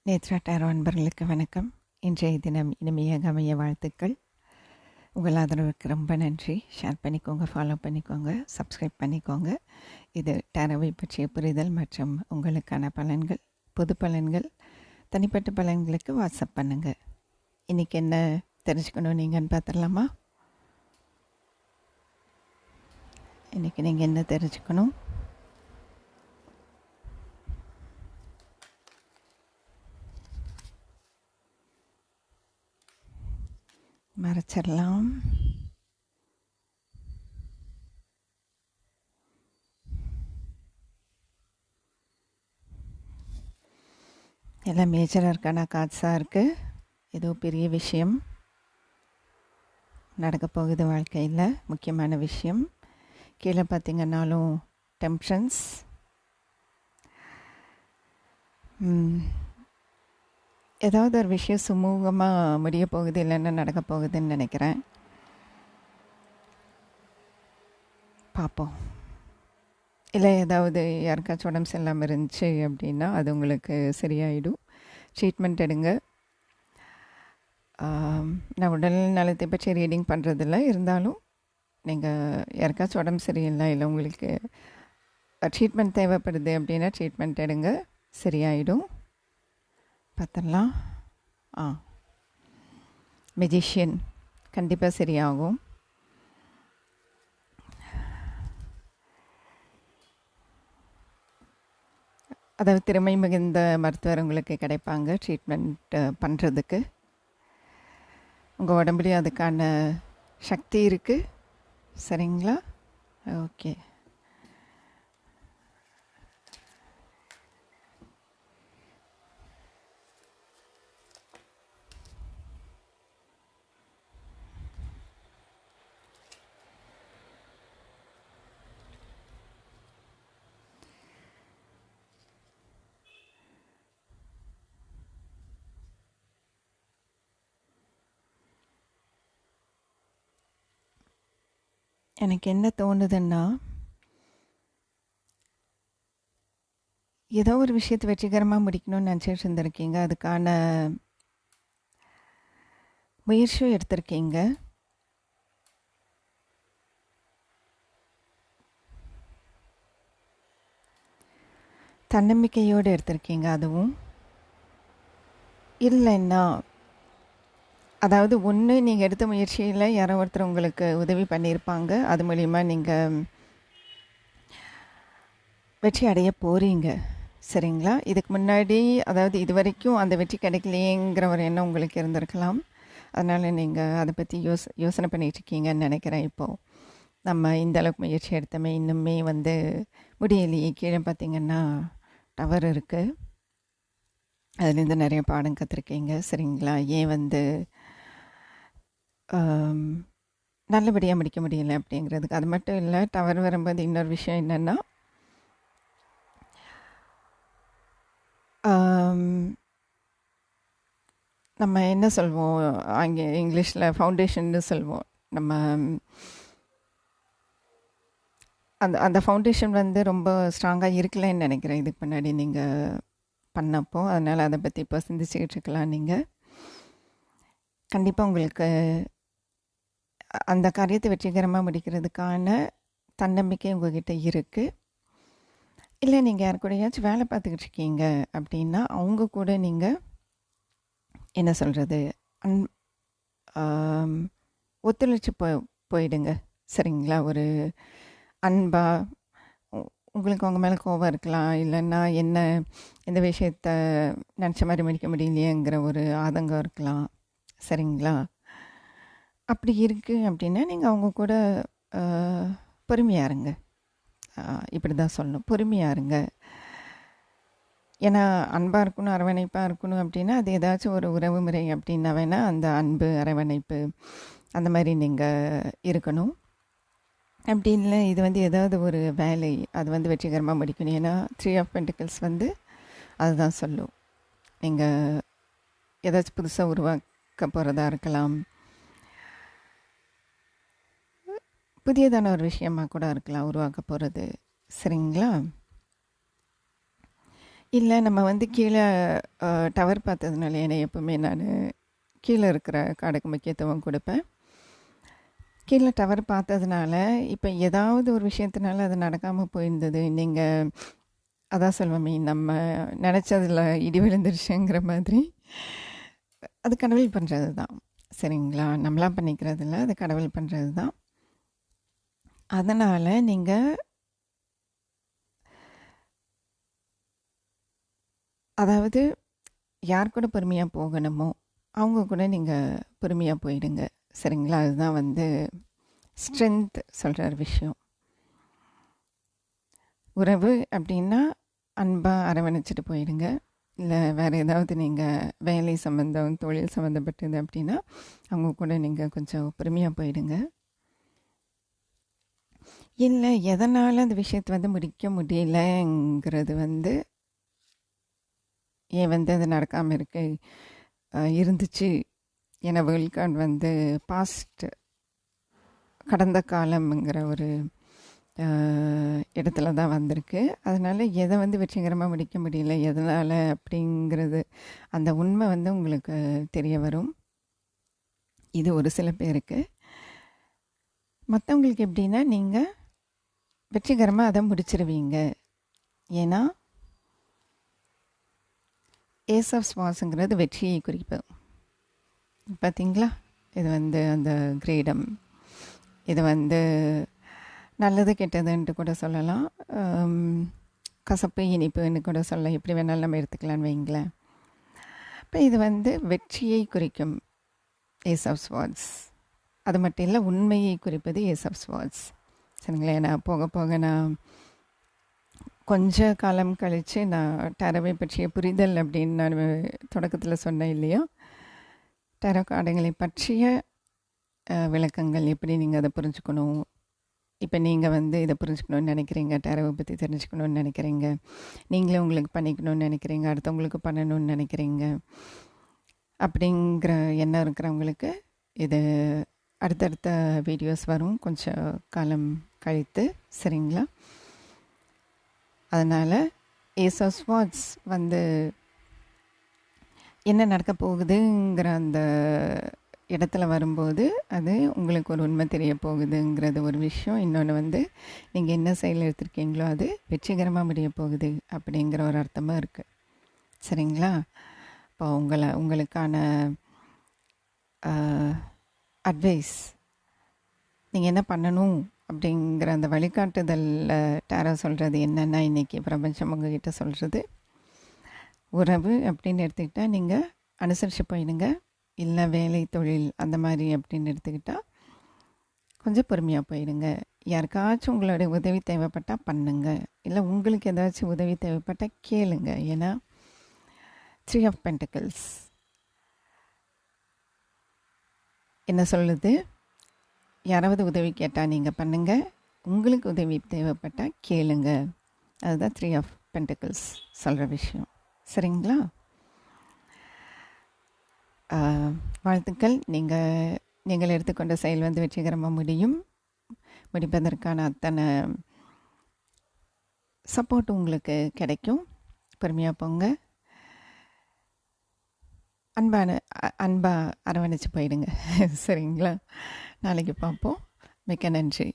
Nethra tarot அன்பர்களுக்கு வணக்கம். இன்றைய தினம் இனிமையாக அமைய வாழ்த்துக்கள். உங்கள் ஆதரவுக்கு ரொம்ப நன்றி. ஷேர் பண்ணிக்கோங்க, ஃபாலோ பண்ணிக்கோங்க, சப்ஸ்கிரைப் பண்ணிக்கோங்க. இது டாரோவை பற்றிய புரிதல் மற்றும் உங்களுக்கான பலன்கள், பொது பலன்கள், தனிப்பட்ட பலன்களுக்கு வாட்ஸ்அப் பண்ணுங்கள். இன்றைக்கி என்ன தெரிஞ்சுக்கணும் நீங்கன்னு பார்த்துடலாமா? இன்றைக்கி நீங்கள் என்ன தெரிஞ்சுக்கணும்? மறைச்சிடலாம். எல்லாம் மேஜராக இருக்கானா காட்ஸாக இருக்குது. ஏதோ பெரிய விஷயம் நடக்க போகுது வாழ்க்கையில், முக்கியமான விஷயம். கீழே பார்த்திங்கன்னாலும் டெம்ப்ஷன்ஸ். ஏதாவது ஒரு விஷயம் சுமூகமாக முடிய போகுது, இல்லைன்னா நடக்க போகுதுன்னு நினைக்கிறேன். பார்ப்போம். இல்லை ஏதாவது யாருக்காச்சும் உடம்பு சரியில்லாமல் இருந்துச்சு அப்படின்னா அது உங்களுக்கு சரியாயிடும். ட்ரீட்மெண்ட் எடுங்க. நான் உடல் நலத்தை பற்றி ரீடிங் பண்ணுறதில்ல, இருந்தாலும் நீங்கள் யாருக்காச்சும் உடம்பு சரியில்லை, இல்லை உங்களுக்கு ட்ரீட்மெண்ட் தேவைப்படுது அப்படின்னா ட்ரீட்மெண்ட் எடுங்க, சரியாயிடும். பார்த்துடலாம். மெஜிஷியன் கண்டிப்பாக சரியாகும். அதாவது திறமை மிகுந்த மருத்துவர் உங்களுக்கு கிடைப்பாங்க ட்ரீட்மெண்ட் பண்ணுறதுக்கு. உங்கள் உடம்புலேயும் அதுக்கான சக்தி இருக்குது. சரிங்களா? ஓகே. எனக்கு என்ன தோணுதுன்னா, ஏதோ ஒரு விஷயத்தை வெற்றிகரமாக முடிக்கணும்னு நினச்சிட்டு இருந்திருக்கீங்க. அதுக்கான முயற்சியும் எடுத்திருக்கீங்க. தன்னம்பிக்கையோடு எடுத்திருக்கீங்க. அதுவும் இல்லைன்னா, அதாவது ஒன்று நீங்கள் எடுத்த முயற்சியில் யாரோ ஒருத்தர் உங்களுக்கு உதவி பண்ணியிருப்பாங்க. அது மூலிமா நீங்கள் வெற்றி அடைய போகிறீங்க. சரிங்களா? இதுக்கு முன்னாடி, அதாவது இது வரைக்கும் அந்த வெற்றி கிடைக்கலையேங்கிற ஒரு எண்ணம் உங்களுக்கு இருந்திருக்கலாம். அதனால் நீங்கள் அதை பற்றி யோசனை பண்ணிகிட்ருக்கீங்கன்னு நினைக்கிறேன். இப்போது நம்ம இந்த அளவுக்கு முயற்சி எடுத்தோமே, இன்னுமே முடியலையே. கீழே பார்த்திங்கன்னா டவர் இருக்குது, அதுலேருந்து நிறைய பாடம் கற்றுருக்கீங்க. சரிங்களா? ஏன் நல்லபடியாக முடிக்க முடியலை அப்படிங்கிறதுக்கு. அது மட்டும் இல்லை, டவர் வரும்போது இன்னொரு விஷயம் என்னென்னா, நம்ம என்ன சொல்வோம், அங்கே இங்கிலீஷில் ஃபவுண்டேஷன்னு சொல்வோம். நம்ம அந்த ஃபவுண்டேஷன் ரொம்ப ஸ்ட்ராங்காக இருக்கலைன்னு நினைக்கிறேன் இதுக்கு முன்னாடி நீங்கள் பண்ணப்போ. அதனால் அதை பற்றி இப்போ சிந்திச்சுக்கிட்டு இருக்கலாம். நீங்கள் கண்டிப்பாக உங்களுக்கு அந்த காரியத்தை வெற்றிகரமாக முடிக்கிறதுக்கான தன்னம்பிக்கை உங்கள்கிட்ட இருக்குது. இல்லை நீங்கள் யார் கூடயாச்சும் வேலை பார்த்துக்கிட்டு இருக்கீங்க அப்படின்னா அவங்க கூட நீங்கள் என்ன சொல்கிறது, ஒத்துழைச்சி போயிடுங்க. சரிங்களா? ஒரு அன்பாக, உங்களுக்கு அவங்க மேலே கோபம் இருக்கலாம், இல்லைன்னா எந்த விஷயத்த நினச்ச மாதிரி முடிக்க முடியலையேங்கிற ஒரு ஆதங்கம் இருக்கலாம். சரிங்களா? அப்படி இருக்குது அப்படின்னா நீங்கள் அவங்க கூட பொறுமையாக இருங்க. இப்படி தான் சொல்லணும், பொறுமையாக இருங்க. ஏன்னா அன்பாக இருக்கணும், அரவணைப்பாக இருக்கணும் அப்படின்னா அது ஏதாச்சும் ஒரு உறவு முறை அப்படின்னா வேணால் அந்த அன்பு, அரவணைப்பு அந்த மாதிரி நீங்கள் இருக்கணும். அப்படி இல்லை, இது ஏதாவது ஒரு வேலை, அது வெற்றிகரமாக முடிக்கணும். ஏன்னா 3 ஆஃப் பென்டிகல்ஸ் அதுதான் சொல்லும். நீங்கள் ஏதாச்சும் புதுசாக உருவாக்க போகிறதா இருக்கலாம், புதியதான ஒரு விஷயமாக கூட இருக்கலாம் உருவாக்க போகிறது. சரிங்களா? இல்லை நம்ம வந்து கீழே டவர் பார்த்ததுனால ஏன்னா எப்பவுமே நான் கீழே இருக்கிற காடுக்கு முக்கியத்துவம் கொடுப்பேன். கீழே டவர் பார்த்ததுனால இப்போ ஏதாவது ஒரு விஷயத்தினால அது நடக்காமல் போயிருந்தது. நீங்கள் அதான் சொல்லுவோமே, நம்ம நினச்சதில் இடி விழுந்துருச்சுங்கிற மாதிரி அது கடவுள் பண்ணுறது தான். சரிங்களா? நம்மளாம் பண்ணிக்கிறது இல்லை, அது கடவுள் பண்ணுறது தான். அதனால் நீங்கள் அதாவது யார் கூட பொறுமையாக போகணுமோ அவங்க கூட நீங்கள் பொறுமையாக போயிடுங்க. சரிங்களா? அதுதான் வந்து ஸ்ட்ரென்த் சொல்கிற விஷயம். உறவு அப்படின்னா அன்பாக அரவணைச்சிட்டு போயிடுங்க. இல்லை வேறு ஏதாவது நீங்கள் வேலை சம்மந்தம் தொழில் சம்மந்தப்பட்டது அப்படின்னா அவங்க கூட நீங்கள் கொஞ்சம் பொறுமையாக போயிடுங்க. இல்லை எதனால் அந்த விஷயத்தை வந்து முடிக்க முடியலங்கிறது வந்து ஏன் வந்து அது நடக்காமல் இருந்துச்சு. ஏன்னா வேர்ல்ட் கார்டு வந்து பாஸ்ட் கடந்த காலம்ங்கிற ஒரு இடத்துல தான் வந்திருக்கு. அதனால் எதை வந்து வெற்றிகரமாக முடிக்க முடியல எதனால் அப்படிங்கிறது அந்த உண்மை வந்து உங்களுக்கு தெரிய வரும். இது ஒரு சில பேருக்கு. மற்றவங்களுக்கு எப்படின்னா நீங்கள் வெற்றிகரமாக அதை முடிச்சிருவீங்க. ஏன்னா ஏஸ் ஆஃப் ஸ்வாஸுங்கிறது வெற்றியை குறிப்பது. பார்த்தீங்களா? இது வந்து அந்த கிரீடம். இது வந்து நல்லது கெட்டதுன்ட்டு கூட சொல்லலாம். கசப்பு இனிப்புன்னு கூட சொல்லலாம். எப்படி வேணாலும் நம்ம எடுத்துக்கலான்னு வைங்களேன். இப்போ இது வந்து வெற்றியை குறிக்கும் ஏஸ் ஆஃப் ஸ்வாட்ஸ். அது மட்டும் இல்லை, உண்மையை குறிப்பது ஏஸ் ஆஃப் ஸ்வாட்ஸ். சரிங்களா? நான் போக போக நான் கொஞ்ச காலம் கழித்து நான் டேரோவை பற்றிய புரிதல் அப்படின்னு நான் தொடக்கத்தில் சொன்னேன் இல்லையா? டேரோ கார்டுகளை பற்றிய விளக்கங்கள் எப்படி நீங்கள் அதை புரிஞ்சுக்கணும். இப்போ நீங்கள் வந்து இதை புரிஞ்சுக்கணுன்னு நினைக்கிறீங்க, டேரோவை பற்றி தெரிஞ்சுக்கணுன்னு நினைக்கிறீங்க, நீங்களே உங்களுக்கு பண்ணிக்கணும்னு நினைக்கிறீங்க, அடுத்தவங்களுக்கு பண்ணணும்னு நினைக்கிறீங்க அப்படிங்கிற எண்ணம் இருக்கிறவங்களுக்கு இது அடுத்தடுத்த வீடியோஸ் வரும் கொஞ்சம் காலம் கழித்து. சரிங்களா? அதனால் ஏஸ் ஆஃப் ஸ்வாட்ஸ் வந்து என்ன நடக்க போகுதுங்கிற அந்த இடத்துல வரும்போது அது உங்களுக்கு ஒரு உண்மை தெரிய போகுதுங்கிறது ஒரு விஷயம். இன்னொன்று வந்து நீங்கள் என்ன செயல் எடுத்திருக்கீங்களோ அது வெற்றிகரமாக முடிய போகுது அப்படிங்கிற ஒரு அர்த்தமாக இருக்குது. சரிங்களா? இப்போ உங்களுக்கான அட்வைஸ், நீங்கள் என்ன பண்ணணும் அப்படிங்கிற அந்த வழிகாட்டுதலில் டேரோ சொல்கிறது என்னென்னா, இன்றைக்கி பிரபஞ்சம் உங்ககிட்ட சொல்கிறது உறவு அப்படின்னு எடுத்துக்கிட்டால் நீங்கள் அனுசரித்து போயிடுங்க. இல்லை வேலை தொழில் அந்த மாதிரி அப்படின்னு எடுத்துக்கிட்டால் கொஞ்சம் பொறுமையாக போயிடுங்க. யாருக்காச்சும் உங்களுடைய உதவி தேவைப்பட்டால் பண்ணுங்க. இல்லை உங்களுக்கு ஏதாச்சும் உதவி தேவைப்பட்டால் கேளுங்க. ஏன்னா 3 of Pentacles என்ன சொல்லுது? யாராவது உதவி கேட்டால் நீங்கள் பண்ணுங்கள், உங்களுக்கு உதவி தேவைப்பட்டால் கேளுங்க. அதுதான் 3 of Pentacles சொல்கிற விஷயம். சரிங்களா? வாழ்த்துக்கள். நீங்கள் எடுத்துக்கொண்ட செயல் வந்து வெற்றிகரமாக முடிப்பதற்கான அத்தனை சப்போர்ட் உங்களுக்கு கிடைக்கும். பொறுமையாக போங்க. அன்பாக அரவணைச்சு போயிடுங்க. சரிங்களா? நாளைக்கு பார்ப்போம். மிக்க நன்றி.